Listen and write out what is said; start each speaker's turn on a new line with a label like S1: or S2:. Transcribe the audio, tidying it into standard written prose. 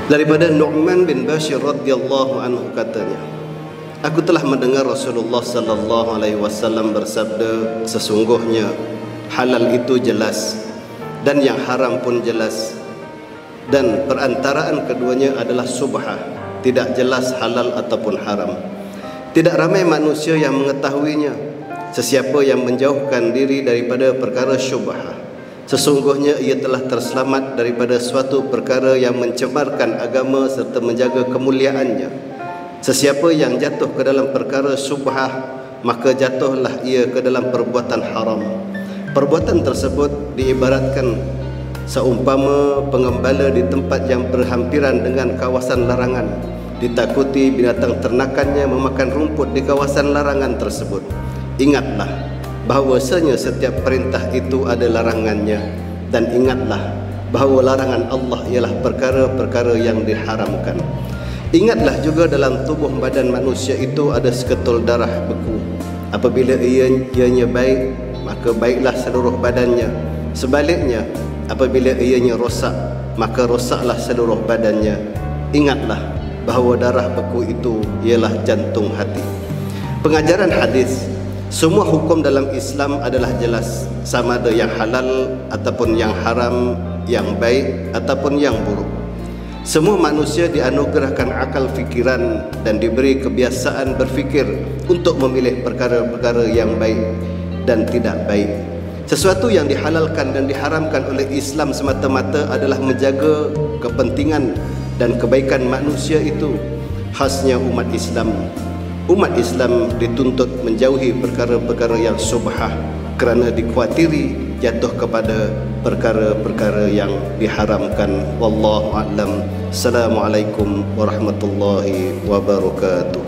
S1: Daripada Nu'man bin Bashir radhiyallahu anhu katanya, aku telah mendengar Rasulullah sallallahu alaihi wasallam bersabda, sesungguhnya halal itu jelas dan yang haram pun jelas, dan perantaraan keduanya adalah subhah, tidak jelas halal ataupun haram. Tidak ramai manusia yang mengetahuinya. Sesiapa yang menjauhkan diri daripada perkara syubhah, sesungguhnya ia telah terselamat daripada suatu perkara yang mencemarkan agama serta menjaga kemuliaannya. Sesiapa yang jatuh ke dalam perkara syubhah, maka jatuhlah ia ke dalam perbuatan haram. Perbuatan tersebut diibaratkan seumpama pengembala di tempat yang berhampiran dengan kawasan larangan. Ditakuti binatang ternakannya memakan rumput di kawasan larangan tersebut. Ingatlah bahawasanya setiap perintah itu ada larangannya, dan ingatlah bahawa larangan Allah ialah perkara-perkara yang diharamkan. Ingatlah juga dalam tubuh badan manusia itu ada seketul darah beku. Apabila ianya baik, maka baiklah seluruh badannya. Sebaliknya, apabila ianya rosak, maka rosaklah seluruh badannya. Ingatlah bahawa darah beku itu ialah jantung hati. Pengajaran hadis, semua hukum dalam Islam adalah jelas, sama ada yang halal ataupun yang haram, yang baik ataupun yang buruk. Semua manusia dianugerahkan akal fikiran dan diberi kebiasaan berfikir untuk memilih perkara-perkara yang baik dan tidak baik. Sesuatu yang dihalalkan dan diharamkan oleh Islam semata-mata adalah menjaga kepentingan dan kebaikan manusia itu. Khasnya umat Islam. Umat Islam dituntut menjauhi perkara-perkara yang subhah kerana dikhawatiri jatuh kepada perkara-perkara yang diharamkan. Wallahu a'lam. Assalamualaikum warahmatullahi wabarakatuh.